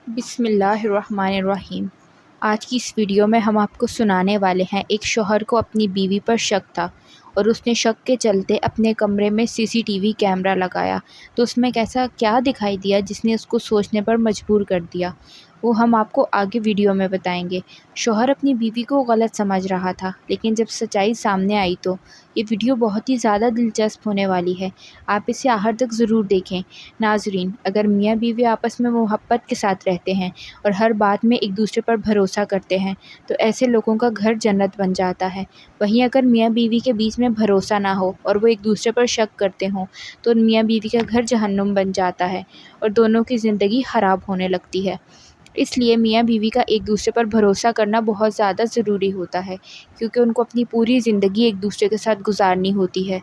بسم اللہ الرحمن الرحیم۔ آج کی اس ویڈیو میں ہم آپ کو سنانے والے ہیں، ایک شوہر کو اپنی بیوی پر شک تھا اور اس نے شک کے چلتے اپنے کمرے میں CCTV کیمرہ لگایا تو اس میں کیا دکھائی دیا جس نے اس کو سوچنے پر مجبور کر دیا، وہ ہم آپ کو آگے ویڈیو میں بتائیں گے۔ شوہر اپنی بیوی کو غلط سمجھ رہا تھا، لیکن جب سچائی سامنے آئی تو یہ ویڈیو بہت ہی زیادہ دلچسپ ہونے والی ہے، آپ اسے آخر تک ضرور دیکھیں۔ ناظرین، اگر میاں بیوی آپس میں محبت کے ساتھ رہتے ہیں اور ہر بات میں ایک دوسرے پر بھروسہ کرتے ہیں تو ایسے لوگوں کا گھر جنت بن جاتا ہے۔ وہیں اگر میاں بیوی کے بیچ میں بھروسہ نہ ہو اور وہ ایک دوسرے پر شک کرتے ہوں تو میاں بیوی کا گھر جہنم بن جاتا ہے اور دونوں کی زندگی خراب ہونے لگتی ہے۔ اس لیے میاں بیوی کا ایک دوسرے پر بھروسہ کرنا بہت زیادہ ضروری ہوتا ہے، کیونکہ ان کو اپنی پوری زندگی ایک دوسرے کے ساتھ گزارنی ہوتی ہے۔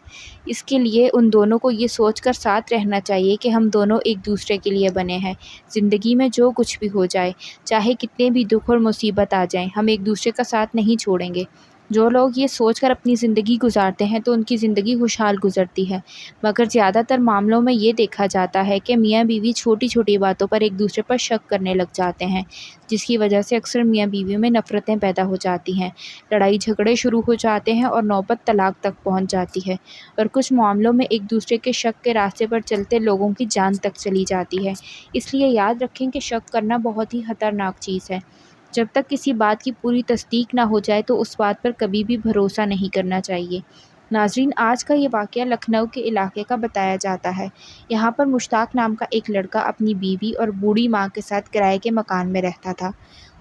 اس کے لیے ان دونوں کو یہ سوچ کر ساتھ رہنا چاہیے کہ ہم دونوں ایک دوسرے کے لیے بنے ہیں۔ زندگی میں جو کچھ بھی ہو جائے، چاہے کتنے بھی دکھ اور مصیبت آ جائیں، ہم ایک دوسرے کا ساتھ نہیں چھوڑیں گے۔ جو لوگ یہ سوچ کر اپنی زندگی گزارتے ہیں تو ان کی زندگی خوشحال گزرتی ہے، مگر زیادہ تر معاملوں میں یہ دیکھا جاتا ہے کہ میاں بیوی چھوٹی چھوٹی باتوں پر ایک دوسرے پر شک کرنے لگ جاتے ہیں، جس کی وجہ سے اکثر میاں بیوی میں نفرتیں پیدا ہو جاتی ہیں، لڑائی جھگڑے شروع ہو جاتے ہیں اور نوبت طلاق تک پہنچ جاتی ہے، اور کچھ معاملوں میں ایک دوسرے کے شک کے راستے پر چلتے لوگوں کی جان تک چلی جاتی ہے۔ اس لیے یاد رکھیں کہ شک کرنا بہت ہی خطرناک چیز ہے۔ جب تک کسی بات کی پوری تصدیق نہ ہو جائے تو اس بات پر کبھی بھی بھروسہ نہیں کرنا چاہیے۔ ناظرین، آج کا یہ واقعہ لکھنؤ کے علاقے کا بتایا جاتا ہے۔ یہاں پر مشتاق نام کا ایک لڑکا اپنی بیوی اور بوڑھی ماں کے ساتھ کرائے کے مکان میں رہتا تھا۔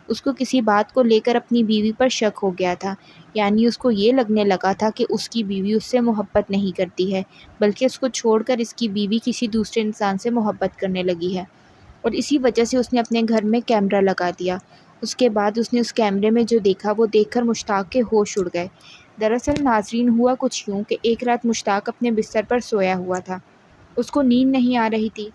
اس کو کسی بات کو لے کر اپنی بیوی پر شک ہو گیا تھا، یعنی اس کو یہ لگنے لگا تھا کہ اس کی بیوی اس سے محبت نہیں کرتی ہے، بلکہ اس کو چھوڑ کر اس کی بیوی کسی دوسرے انسان سے محبت کرنے لگی ہے، اور اسی وجہ سے اس نے اپنے گھر میں کیمرہ لگا دیا۔ اس کے بعد اس نے اس کیمرے میں جو دیکھا وہ دیکھ کر مشتاق کے ہوش اڑ گئے۔ دراصل ناظرین، ہوا کچھ یوں کہ ایک رات مشتاق اپنے بستر پر سویا ہوا تھا، اس کو نیند نہیں آ رہی تھی۔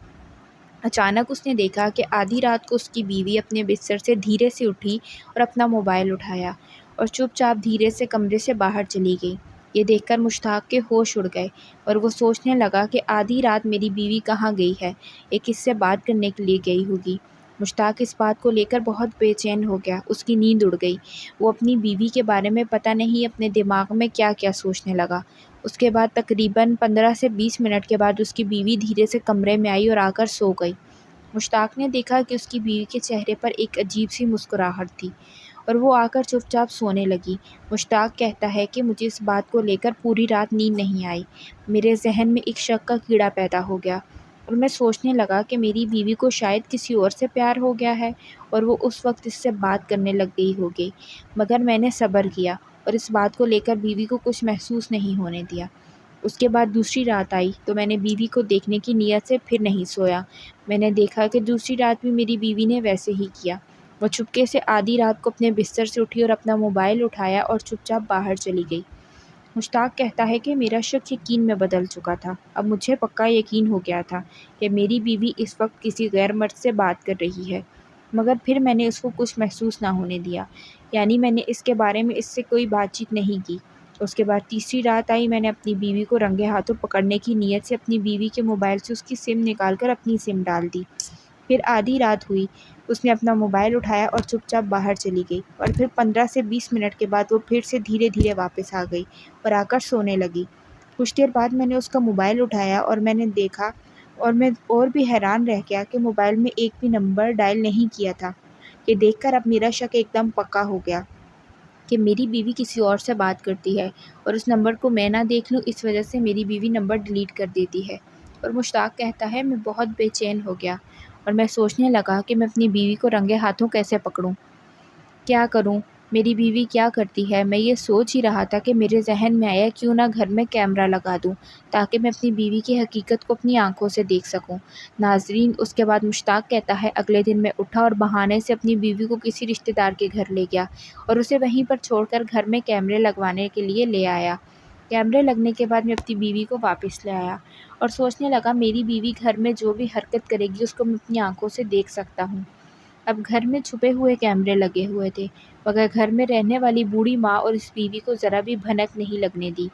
اچانک اس نے دیکھا کہ آدھی رات کو اس کی بیوی اپنے بستر سے دھیرے سے اٹھی اور اپنا موبائل اٹھایا اور چپ چاپ دھیرے سے کمرے سے باہر چلی گئی۔ یہ دیکھ کر مشتاق کے ہوش اڑ گئے اور وہ سوچنے لگا کہ آدھی رات میری بیوی کہاں گئی ہے، یہ کس سے بات کرنے کے لیے گئی ہوگی۔ مشتاق اس بات کو لے کر بہت بے چین ہو گیا، اس کی نیند اڑ گئی۔ وہ اپنی بیوی کے بارے میں پتہ نہیں اپنے دماغ میں کیا کیا سوچنے لگا۔ اس کے بعد تقریباً 15 سے 20 منٹ کے بعد اس کی بیوی دھیرے سے کمرے میں آئی اور آ کر سو گئی۔ مشتاق نے دیکھا کہ اس کی بیوی کے چہرے پر ایک عجیب سی مسکراہٹ تھی اور وہ آ کر چپ چاپ سونے لگی۔ مشتاق کہتا ہے کہ مجھے اس بات کو لے کر پوری رات نیند نہیں آئی، میرے ذہن میں ایک شک کا کیڑا پیدا ہو گیا اور میں سوچنے لگا کہ میری بیوی کو شاید کسی اور سے پیار ہو گیا ہے اور وہ اس وقت اس سے بات کرنے لگ گئی ہوگی، مگر میں نے صبر کیا اور اس بات کو لے کر بیوی کو کچھ محسوس نہیں ہونے دیا۔ اس کے بعد دوسری رات آئی تو میں نے بیوی کو دیکھنے کی نیت سے پھر نہیں سویا۔ میں نے دیکھا کہ دوسری رات بھی میری بیوی نے ویسے ہی کیا۔ وہ چپکے سے آدھی رات کو اپنے بستر سے اٹھی اور اپنا موبائل اٹھایا اور چپ چاپ باہر چلی گئی۔ مشتاق کہتا ہے کہ میرا شک یقین میں بدل چکا تھا، اب مجھے پکا یقین ہو گیا تھا کہ میری بیوی اس وقت کسی غیر مرد سے بات کر رہی ہے، مگر پھر میں نے اس کو کچھ محسوس نہ ہونے دیا، یعنی میں نے اس کے بارے میں اس سے کوئی بات چیت نہیں کی۔ اس کے بعد تیسری رات آئی، میں نے اپنی بیوی کو رنگے ہاتھوں پکڑنے کی نیت سے اپنی بیوی کے موبائل سے اس کی سم نکال کر اپنی سم ڈال دی۔ پھر آدھی رات ہوئی، اس نے اپنا موبائل اٹھایا اور چپ چاپ باہر چلی گئی، اور پھر 15 سے 20 منٹ کے بعد وہ پھر سے دھیرے دھیرے واپس آ گئی اور آ کر سونے لگی۔ کچھ دیر بعد میں نے اس کا موبائل اٹھایا اور میں نے دیکھا اور میں اور بھی حیران رہ گیا کہ موبائل میں ایک بھی نمبر ڈائل نہیں کیا تھا۔ یہ دیکھ کر اب میرا شک ایک دم پکا ہو گیا کہ میری بیوی کسی اور سے بات کرتی ہے اور اس نمبر کو میں نہ دیکھ لوں، اس وجہ سے میری بیوی نمبر ڈیلیٹ کر دیتی ہے۔ اور مشتاق کہتا ہے میں بہت بے چین ہو گیا اور میں سوچنے لگا کہ میں اپنی بیوی کو رنگے ہاتھوں کیسے پکڑوں، کیا کروں، میری بیوی کیا کرتی ہے۔ میں یہ سوچ ہی رہا تھا کہ میرے ذہن میں آیا کیوں نہ گھر میں کیمرہ لگا دوں تاکہ میں اپنی بیوی کی حقیقت کو اپنی آنکھوں سے دیکھ سکوں۔ ناظرین، اس کے بعد مشتاق کہتا ہے اگلے دن میں اٹھا اور بہانے سے اپنی بیوی کو کسی رشتہ دار کے گھر لے گیا اور اسے وہیں پر چھوڑ کر گھر میں کیمرے لگوانے کے لیے لے آیا۔ کیمرے لگنے کے بعد میں اپنی بیوی کو واپس لے آیا اور سوچنے لگا میری بیوی گھر میں جو بھی حرکت کرے گی اس کو میں اپنی آنکھوں سے دیکھ سکتا ہوں۔ اب گھر میں چھپے ہوئے کیمرے لگے ہوئے تھے، مگر گھر میں رہنے والی بوڑھی ماں اور اس بیوی کو ذرا بھی بھنک نہیں لگنے دی۔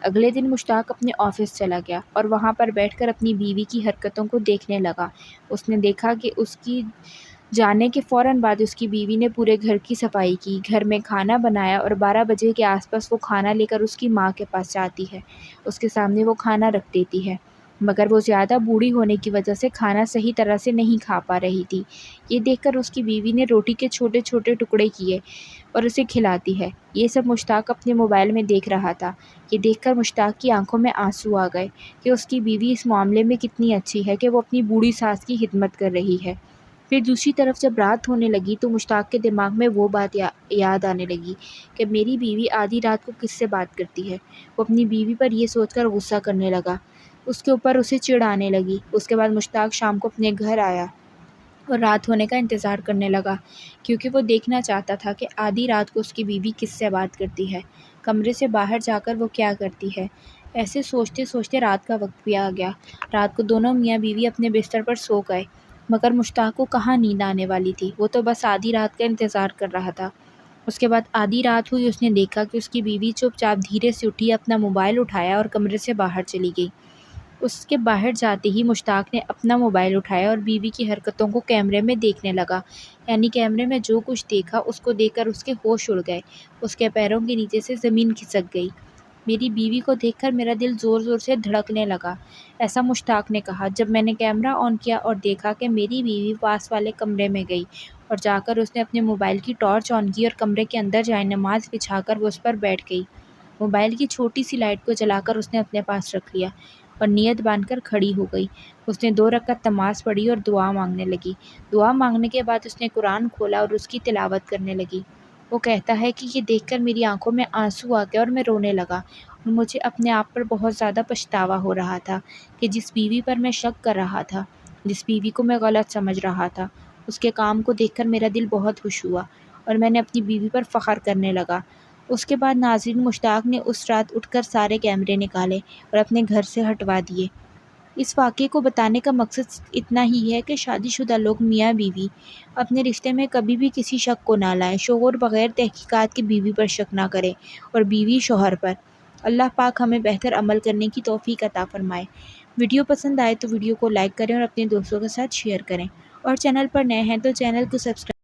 اگلے دن مشتاق اپنے آفس چلا گیا اور وہاں پر بیٹھ کر اپنی بیوی کی حرکتوں کو دیکھنے لگا۔ اس نے دیکھا کہ اس کی جانے کے فوراً بعد اس کی بیوی نے پورے گھر کی صفائی کی، گھر میں کھانا بنایا اور 12 بجے کے آس پاس وہ کھانا لے کر اس کی ماں کے پاس جاتی ہے، اس کے سامنے وہ کھانا رکھ دیتی ہے، مگر وہ زیادہ بوڑھی ہونے کی وجہ سے کھانا صحیح طرح سے نہیں کھا پا رہی تھی۔ یہ دیکھ کر اس کی بیوی نے روٹی کے چھوٹے چھوٹے ٹکڑے کیے اور اسے کھلاتی ہے۔ یہ سب مشتاق اپنے موبائل میں دیکھ رہا تھا۔ یہ دیکھ کر مشتاق کی آنکھوں میں آنسو آ گئے کہ اس کی بیوی اس معاملے میں کتنی اچھی ہے کہ وہ اپنی بوڑھی ساس کی خدمت کر رہی ہے۔ پھر دوسری طرف جب رات ہونے لگی تو مشتاق کے دماغ میں وہ بات یاد آنے لگی کہ میری بیوی آدھی رات کو کس سے بات کرتی ہے۔ وہ اپنی بیوی پر یہ سوچ کر غصہ کرنے لگا، اس کے اوپر اسے چڑ آنے لگی۔ اس کے بعد مشتاق شام کو اپنے گھر آیا اور رات ہونے کا انتظار کرنے لگا، کیونکہ وہ دیکھنا چاہتا تھا کہ آدھی رات کو اس کی بیوی کس سے بات کرتی ہے، کمرے سے باہر جا کر وہ کیا کرتی ہے۔ ایسے سوچتے سوچتے رات کا وقت بھی آ گیا۔ رات کو دونوں میاں بیوی اپنے بستر پر سو گئے، مگر مشتاق کو کہاں نیند آنے والی تھی، وہ تو بس آدھی رات کا انتظار کر رہا تھا۔ اس کے بعد آدھی رات ہوئی، اس نے دیکھا کہ اس کی بیوی چپ چاپ دھیرے سے اٹھی، اپنا موبائل اٹھایا اور کمرے سے باہر چلی گئی۔ اس کے باہر جاتے ہی مشتاق نے اپنا موبائل اٹھایا اور بیوی کی حرکتوں کو کیمرے میں دیکھنے لگا، یعنی کیمرے میں جو کچھ دیکھا اس کو دیکھ کر اس کے ہوش اڑ گئے، اس کے پیروں کے نیچے سے زمین کھسک گئی۔ میری بیوی کو دیکھ کر میرا دل زور زور سے دھڑکنے لگا، ایسا مشتاق نے کہا۔ جب میں نے کیمرہ آن کیا اور دیکھا کہ میری بیوی پاس والے کمرے میں گئی اور جا کر اس نے اپنے موبائل کی ٹارچ آن کی اور کمرے کے اندر جائے نماز بچھا کر وہ اس پر بیٹھ گئی۔ موبائل کی چھوٹی سی لائٹ کو جلا کر اس نے اپنے پاس رکھ لیا اور نیت باندھ کر کھڑی ہو گئی۔ اس نے 2 رکعت نماز پڑھی اور دعا مانگنے لگی۔ دعا مانگنے کے بعد اس نے قرآن کھولا اور اس کی تلاوت کرنے لگی۔ وہ کہتا ہے کہ یہ دیکھ کر میری آنکھوں میں آنسو آ گئے اور میں رونے لگا، اور مجھے اپنے آپ پر بہت زیادہ پچھتاوا ہو رہا تھا کہ جس بیوی پر میں شک کر رہا تھا، جس بیوی کو میں غلط سمجھ رہا تھا، اس کے کام کو دیکھ کر میرا دل بہت خوش ہوا اور میں نے اپنی بیوی پر فخر کرنے لگا۔ اس کے بعد ناظرین، مشتاق نے اس رات اٹھ کر سارے کیمرے نکالے اور اپنے گھر سے ہٹوا دیے۔ اس واقعے کو بتانے کا مقصد اتنا ہی ہے کہ شادی شدہ لوگ میاں بیوی اپنے رشتے میں کبھی بھی کسی شک کو نہ لائیں، شوہر بغیر تحقیقات کے بیوی پر شک نہ کرے اور بیوی شوہر پر۔ اللہ پاک ہمیں بہتر عمل کرنے کی توفیق عطا فرمائے۔ ویڈیو پسند آئے تو ویڈیو کو لائک کریں اور اپنے دوستوں کے ساتھ شیئر کریں، اور چینل پر نئے ہیں تو چینل کو سبسکرائب